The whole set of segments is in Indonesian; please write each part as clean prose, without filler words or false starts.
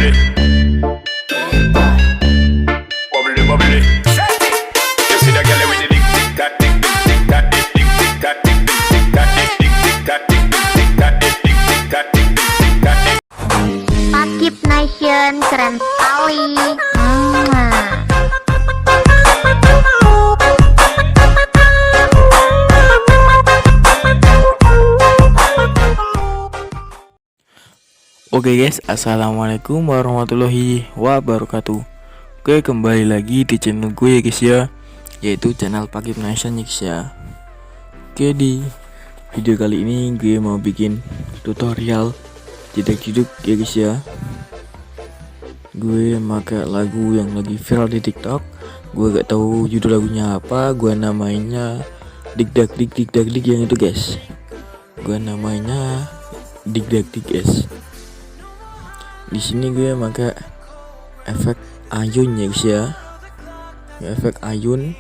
bubbly. Bubbly, bubbly. You see the girl with the dick, tick, cat, tick, tick, cat, tick, tick, cat, tick, tick, cat, tick, tick, cat, tick, tick, cat, tick, tick, cat, tick, cat, tick. Pakip Nation keren sekali. Oke guys, assalamualaikum warahmatullahi wabarakatuh. Oke, kembali lagi di channel gue ya guys ya, yaitu channel Pakip Nation ya guys ya. Oke, di video kali ini gue mau bikin tutorial jeduk ya guys ya. Gue pakai lagu yang lagi viral di TikTok. Gue gak tahu judul lagunya apa. Gue namanya Dik Dak Dik Dik Dak Dik yang itu guys. Gue namanya Dik Dak Dik guys. Di sini gue pakai efek ayun ya guys ya. Efek ayun.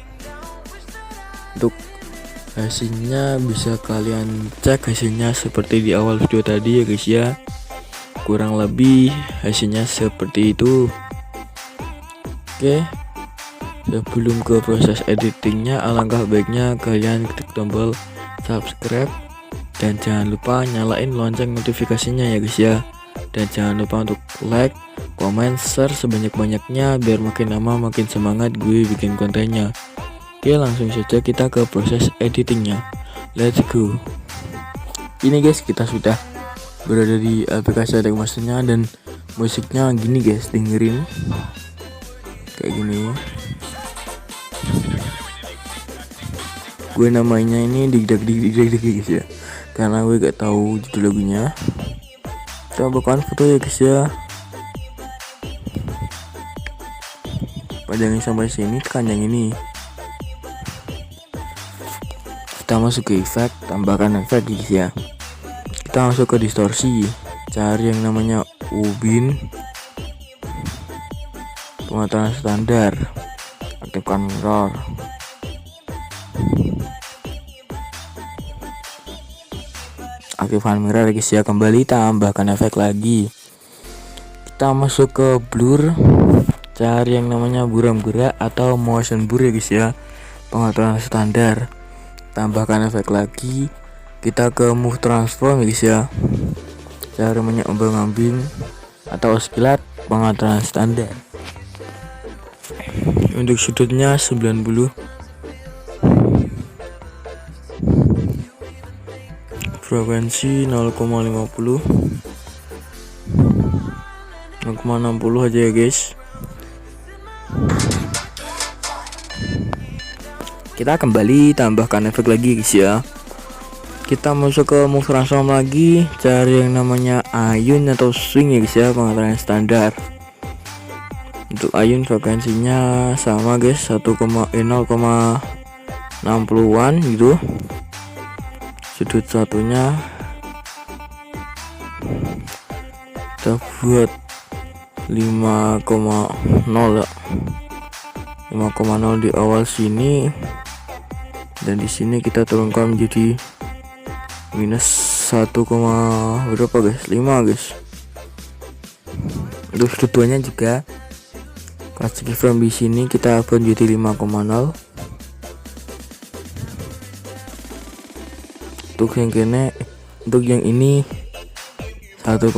Untuk hasilnya bisa kalian cek hasilnya seperti di awal video tadi ya guys ya. Kurang lebih hasilnya seperti itu. Oke, sebelum ke proses editingnya, alangkah baiknya kalian klik tombol subscribe dan jangan lupa nyalain lonceng notifikasinya ya guys ya. Dan jangan lupa untuk like, komen, share sebanyak-banyaknya biar makin lama makin semangat gue bikin kontennya. Oke, langsung saja kita ke proses editingnya. Let's go. Ini guys, kita sudah berada di aplikasi Adobe Masternya dan musiknya gini guys, dengerin kayak gini. Gue namanya ini Dik Dak Dik Dik Dik Dik guys ya, karena gue gak tahu judul lagunya. Kita bakalan foto ya guys ya. Panjangin sampai sini, tekan yang ini. Kita masuk ke efek, tambahkan efek guys ya. Kita masuk ke distorsi, cari yang namanya Ubin, pengaturan standar, aktifkan mirror. Aktifkan mirror guys ya, kembali tambahkan efek lagi. Kita masuk ke blur, cari yang namanya buram gerak atau motion blur ya guys ya, pengaturan standar, tambahkan efek lagi. Kita ke move transform ya guys ya, cara menyambung-ambing atau oscillat, pengaturan standar. Untuk sudutnya 90, frekuensi 0,50, 0,60 aja ya guys. Kita kembali tambahkan efek lagi guys ya. Kita masuk ke move transform lagi, cari yang namanya ayun atau swing ya guys ya, pengaturan standar. Untuk ayun frekuensinya sama guys, 0,60-an gitu. Sudut satunya kita buat 5,0 ya, 5,0 di awal sini, dan di sini kita turunkan menjadi minus 1, berapa guys, 5 guys. Untuk sudut-duanya juga kasih keyframe di sini kita upload jadi 5,0. Untuk yang kene, untuk yang ini 1,5.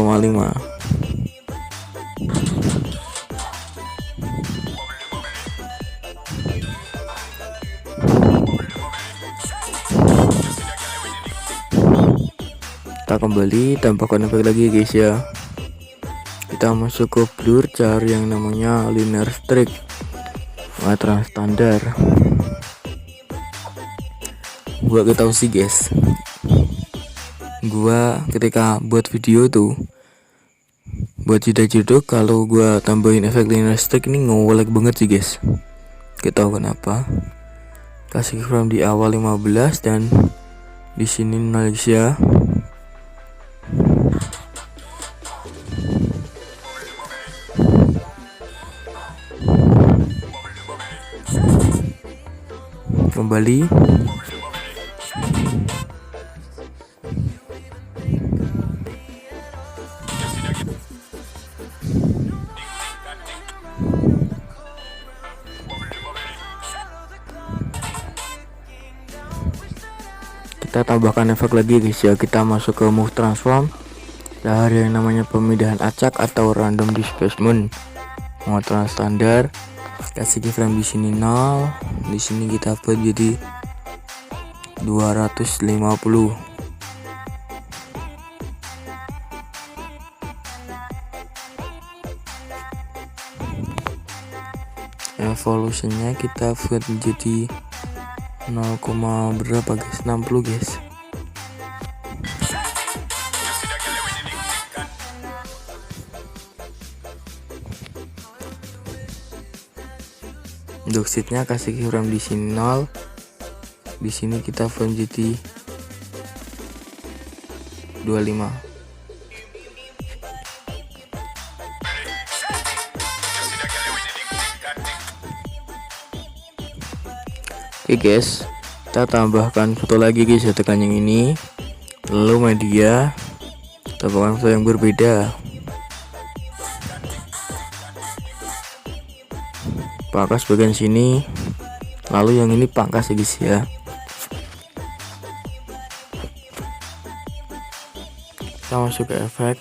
Kita kembali tambahkan efek lagi guys ya. Kita masuk ke blur, cari yang namanya linear streak, pengaturan standar. Gua gak tahu sih guys, gua ketika buat video tuh buat jeduk kalau gua tambahin efek linear streak ini nge-lag banget sih guys. Gak tahu kenapa. Kasih frame di awal 15 dan di sini 0 guys ya. Kembali tambahkan efek lagi guys ya. Kita masuk ke move transform, cari yang namanya pemindahan acak atau random displacement, pengaturan standar, kasih keyframe di sini 0, di sini kita buat jadi 250. Evolutionnya kita buat menjadi 0, berapa guys, 60 guys. Untuk seatnya kasih keyframe di sini 0, di sini kita buat menjadi 25. Oke guys, kita tambahkan foto lagi guys ya, tekan yang ini, lalu media, tambahkan foto yang berbeda, pangkas bagian sini, lalu yang ini pangkas ya guys ya. Kita masuk ke efek,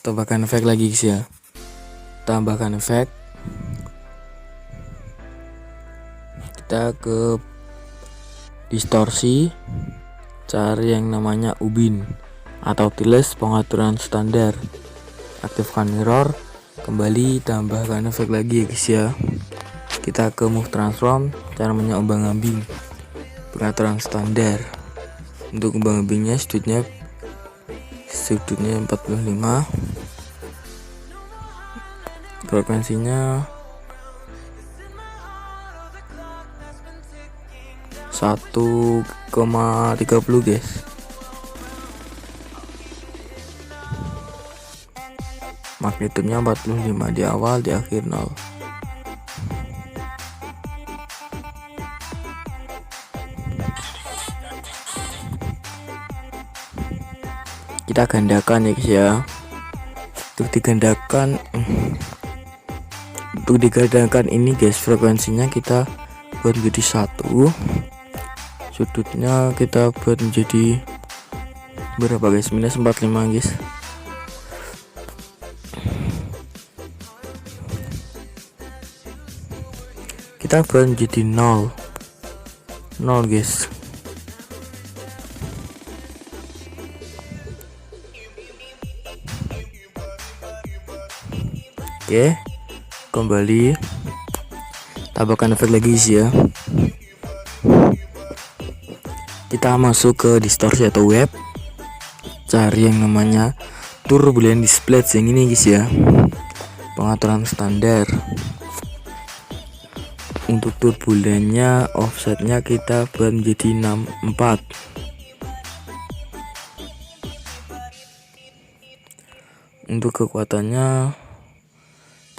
tambahkan efek lagi guys ya, tambahkan efek. Kita ke distorsi, cari yang namanya ubin atau tiles, pengaturan standar, aktifkan mirror, kembali tambahkan efek lagi ya guys ya. Kita ke move transform, cara namanya ombang-ambing, pengaturan standar. Untuk ombang-ambingnya sudutnya 45, frekuensinya 1,30 guys. Magnitudenya 45, di awal di akhir 0. Kita gandakan ya guys ya. Untuk digandakan ini guys, frekuensinya kita buat menjadi 1, sudutnya kita buat menjadi berapa guys, minus 45 guys. Kita buat menjadi 0 guys. Oke, kembali tambahkan efek lagi guys ya. Kita masuk ke distorsi atau web, cari yang namanya turbulent display yang ini guys ya, pengaturan standar. Untuk turbulennya offsetnya kita buat menjadi 64. Untuk kekuatannya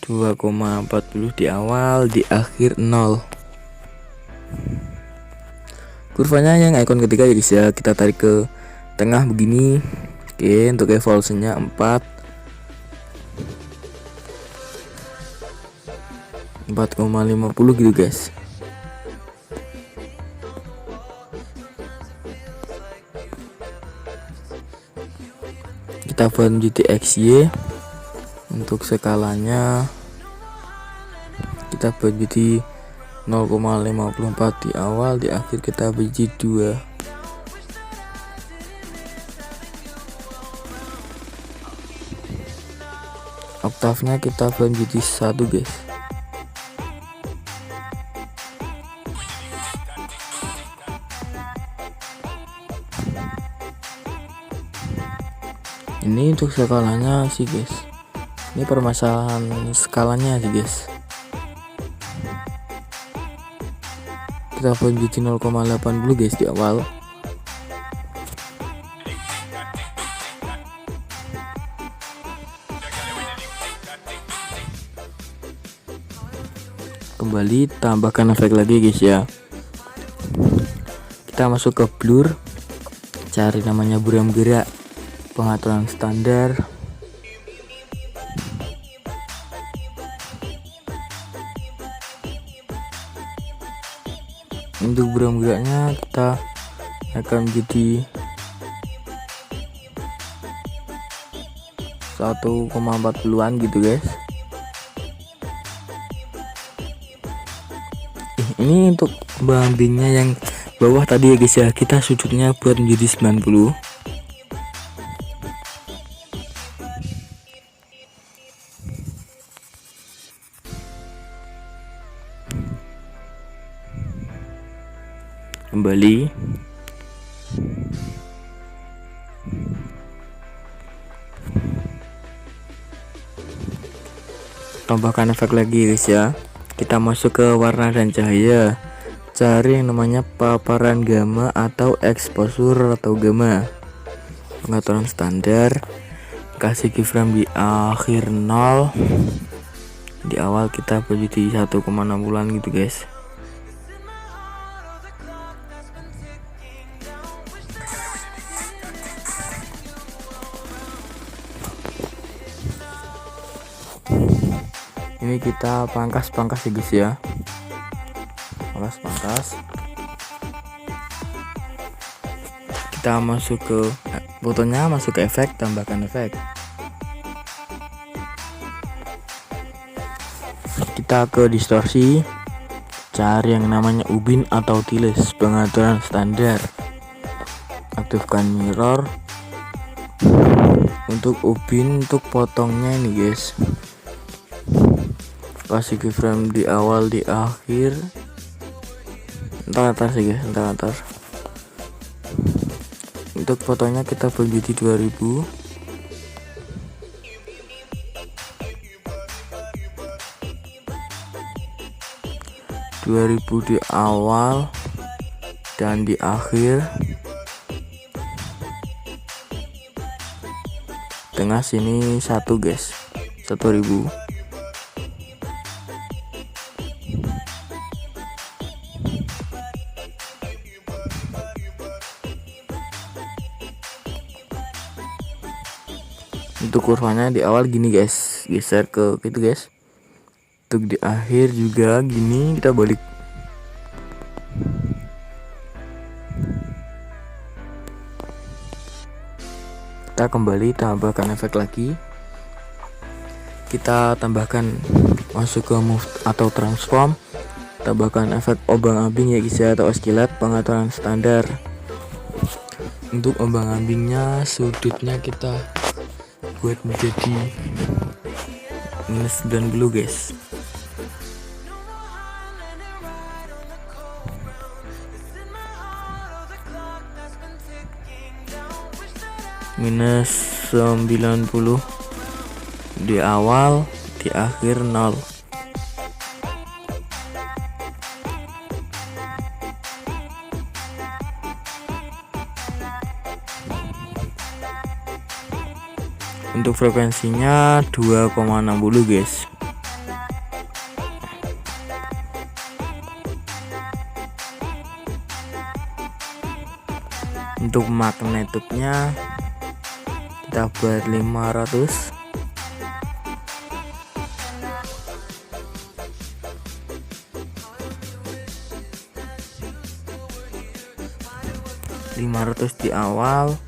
2,40 di awal, di akhir 0. Kurvanya yang icon ketiga ya guys ya, kita tarik ke tengah begini. Oke, untuk evolusinya 4,50 gitu guys. Kita buat menjadi XY. Untuk skalanya kita buat jadi 0,54 di awal, di akhir kita biji 2. Oktavnya kita buat jadi 1 guys. Ini untuk skalanya sih guys, ini permasalahan skalanya sih guys. Kita buat jadi 0,80 guys di awal. Kembali tambahkan efek lagi guys ya. Kita masuk ke blur, cari namanya buram gerak, pengaturan standar. Untuk buram geraknya kita akan menjadi 1,40-an gitu guys. Ini untuk ambingnya yang bawah tadi ya guys ya, kita sudutnya buat menjadi 90. Kembali, tambahkan efek lagi guys ya. Kita masuk ke warna dan cahaya, cari yang namanya paparan gamma atau exposure atau gamma. Pengaturan standar, kasih keyframe di akhir 0, di awal kita jadi 1,60-an gitu guys. Ini kita pangkas ya guys ya, pangkas. Kita masuk ke fotonya, masuk ke efek, tambahkan efek. Kita ke distorsi, cari yang namanya ubin atau tiles, pengaturan standar, aktifkan mirror. Untuk ubin, untuk potongnya ini guys, kasih keyframe di awal di akhir, entar sih guys, entar. Untuk fotonya kita menjadi 2000. Di awal dan di akhir, tengah sini 1 guys, 1000. Untuk kurvanya di awal gini guys, geser ke gitu guys. Untuk di akhir juga gini, kita balik. Kita kembali, tambahkan efek lagi. Kita tambahkan, masuk ke move atau transform, tambahkan efek ombang-ambing ya guys ya, atau oscillate, pengaturan standar. Untuk ombang-ambingnya, sudutnya kita buat menjadi minus 90 guys. Minus 90 di awal, di akhir 0. Untuk frekuensinya 2,60 guys. Untuk magnetudenya kita buat 500. Di awal,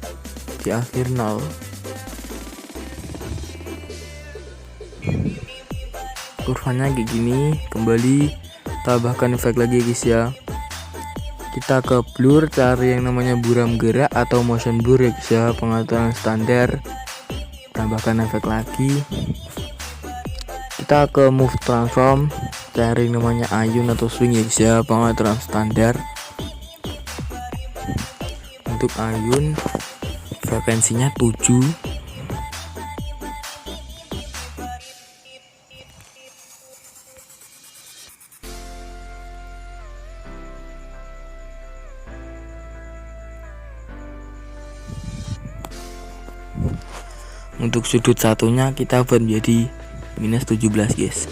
di akhir 0. Kurvanya kayak gini. Kembali, tambahkan efek lagi guys ya. Kita ke blur, cari yang namanya buram gerak atau motion blur ya guys ya, pengaturan standar, tambahkan efek lagi. Kita ke move transform, cari yang namanya ayun atau swing ya guys ya, pengaturan standar. Untuk ayun frekuensinya 7. Untuk sudut satunya kita buat menjadi minus 17 guys.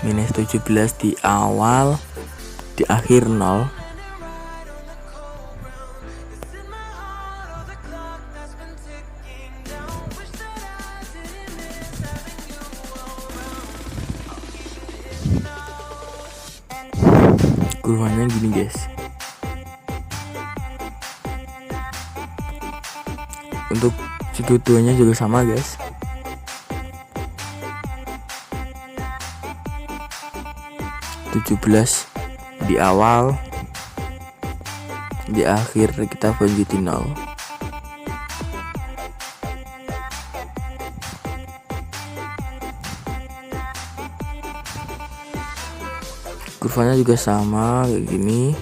Minus 17 di awal, di akhir 0. kurvanya gini guys. Untuk sekutunya juga sama guys. (17) di awal, di akhir kita penjuti 0. Kurvanya juga sama kayak gini.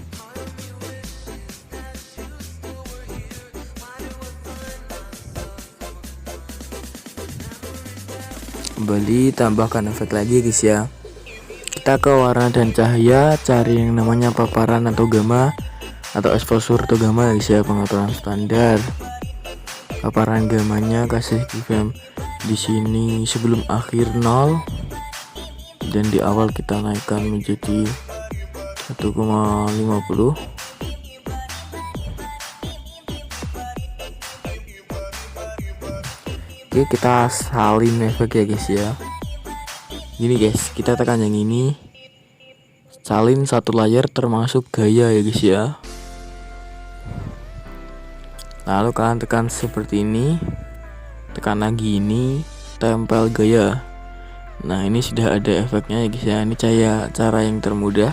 Kembali tambahkan efek lagi guys ya. Kita ke warna dan cahaya, cari yang namanya paparan atau gamma atau exposure atau gamma guys ya, pengaturan standar. Paparan gamanya kasih keyframe di sini sebelum akhir 0 dan di awal kita naikkan menjadi 1,50. Oke, kita salin efek ya guys ya. Gini guys, kita tekan yang ini, salin satu layar termasuk gaya ya guys ya. Lalu kalian tekan seperti ini, tekan lagi ini, tempel gaya. Nah ini sudah ada efeknya ya guys ya. Ini cara yang termudah.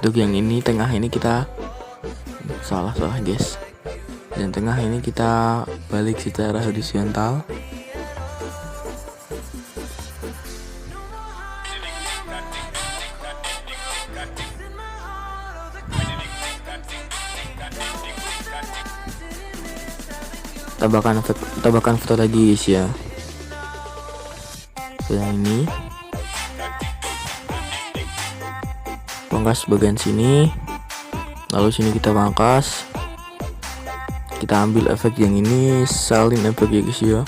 Untuk yang ini, tengah ini kita salah guys. Dan tengah ini kita balik secara horizontal. Tambahkan foto lagi guys ya. Yang ini pangkas bagian sini, lalu sini kita pangkas. Kita ambil efek yang ini, salin efek ya guys ya.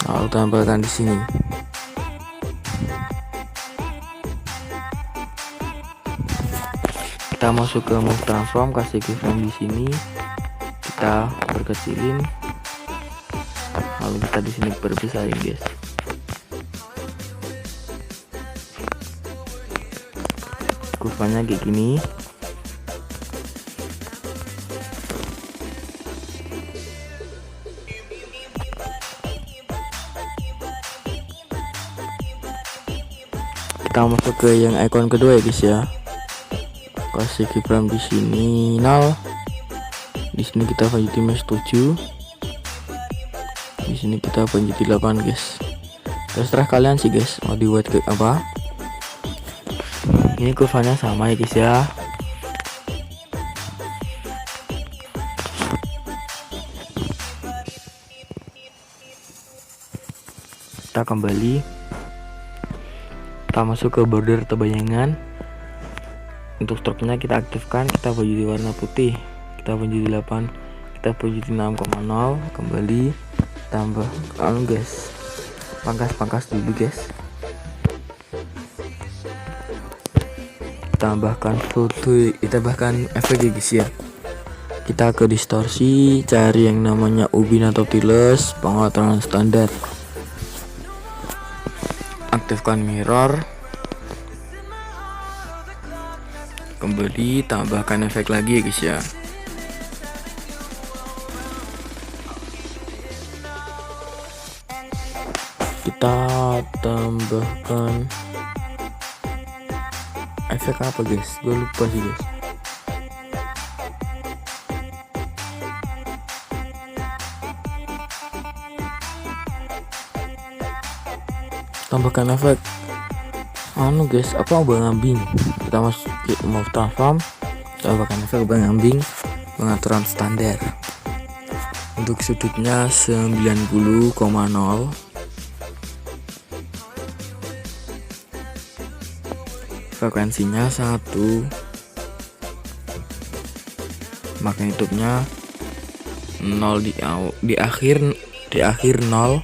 Lalu tampilkan di sini. Kita masuk ke move transform, kasih keyframe di sini. Kita perkecilin, lalu kita di sini perbesarin guys. Kurvanya kayak gini. Kita masuk ke yang icon kedua ya guys ya. Kasih keyframe di sini 0. Di sini kita penjuti mesh 7. Di sini kita penjuti 8 guys. Terserah kalian sih guys, mau di white kayak apa. Ini kurvanya sama ya guys ya. Kita kembali. Kita masuk ke border atau bayangan. Untuk stroke-nya kita aktifkan, kita penjuti warna putih. Kita penjuti 8, kita penjuti 6,0. Kembali tambah guys, pangkas dulu guys. Tambahkan efek ya guys ya. Kita ke distorsi, cari yang namanya ubin atau tiles, pengaturan standar. Aktifkan mirror. Kembali tambahkan efek lagi ya guys ya. Kita tambahkan efek apa guys, gue lupa sih guys. Tambahkan efek guys, apa bang ambing. Kita masuk ke move transform, tambahkan efek bang ambing, pengaturan standar. Untuk sudutnya 90,0, frekuensinya 1, magnitudenya 0 di akhir 0,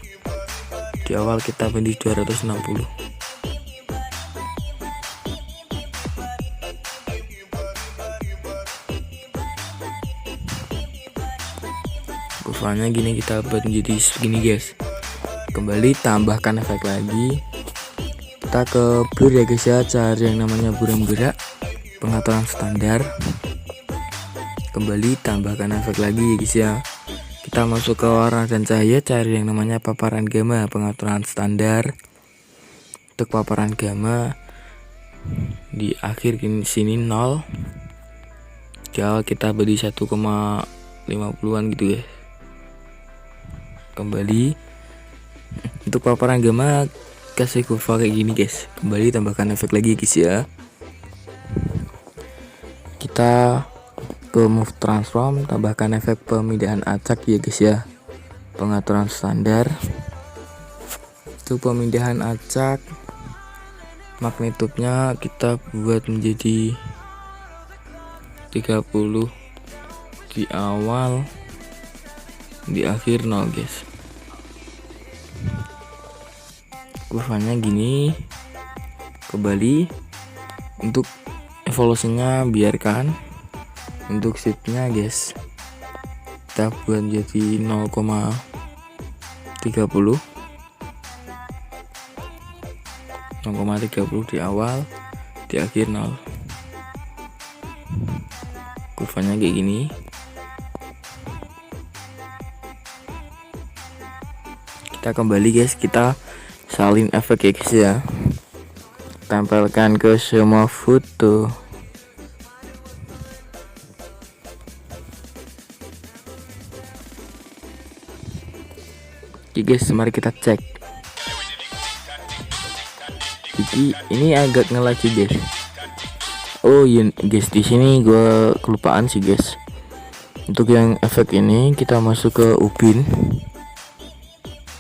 di awal kita beli 260. Kurvanya gini, kita buat menjadi segini guys. Kembali tambahkan efek lagi. Kita ke blur ya guys ya, cari yang namanya buram gerak, pengaturan standar. Kembali tambahkan efek lagi ya guys ya. Kita masuk ke warna dan cahaya, cari yang namanya paparan gamma, pengaturan standar. Untuk paparan gamma di akhir sini 0, di awal kita beri 1,50an gitu guys. Kembali untuk paparan gamma kasih kurva kayak gini guys. Kembali tambahkan efek lagi guys ya. Kita ke move transform, tambahkan efek pemindahan acak ya guys ya, pengaturan standar. Untuk pemindahan acak, magnitudenya kita buat menjadi 30 di awal, di akhir 0 guys. Kurvanya gini. Kembali untuk evolusinya biarkan. Untuk shiftnya guys kita buat jadi 0,30 di awal, di akhir 0. Kurvanya kayak gini. Kita kembali guys, kita salin efek ya guys ya, tempelkan ke semua foto. Oke guys, mari kita cek. Ini agak nge-lag sih guys. Oh iya guys, di sini gue kelupaan sih guys. Untuk yang efek ini kita masuk ke ubin.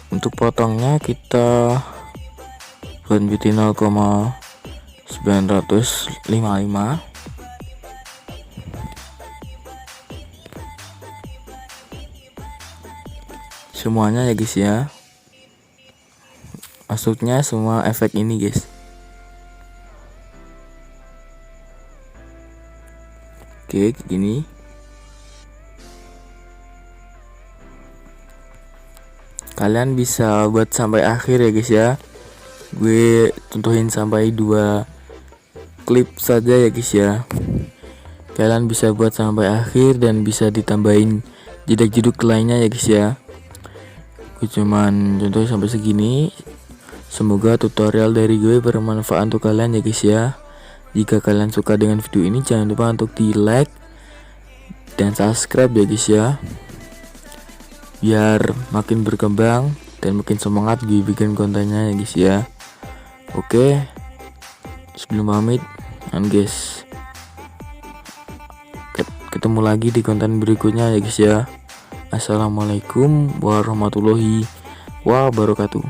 Untuk potongnya kita buat jadi 0,955. Semuanya ya guys ya, masuknya semua efek ini guys. Oke gini. Kalian bisa buat sampai akhir ya guys ya. Gue contohin sampai 2 klip saja ya guys ya. Kalian bisa buat sampai akhir dan bisa ditambahin jedak-jeduk lainnya ya guys ya. Gue cuman contoh sampai segini. Semoga tutorial dari gue bermanfaat untuk kalian ya guys ya. Jika kalian suka dengan video ini, jangan lupa untuk di like dan subscribe ya guys ya, biar makin berkembang dan makin semangat gue bikin kontennya ya guys ya. Oke, sebelum pamit guys, ketemu lagi di konten berikutnya ya guys ya. Assalamualaikum warahmatullahi wabarakatuh.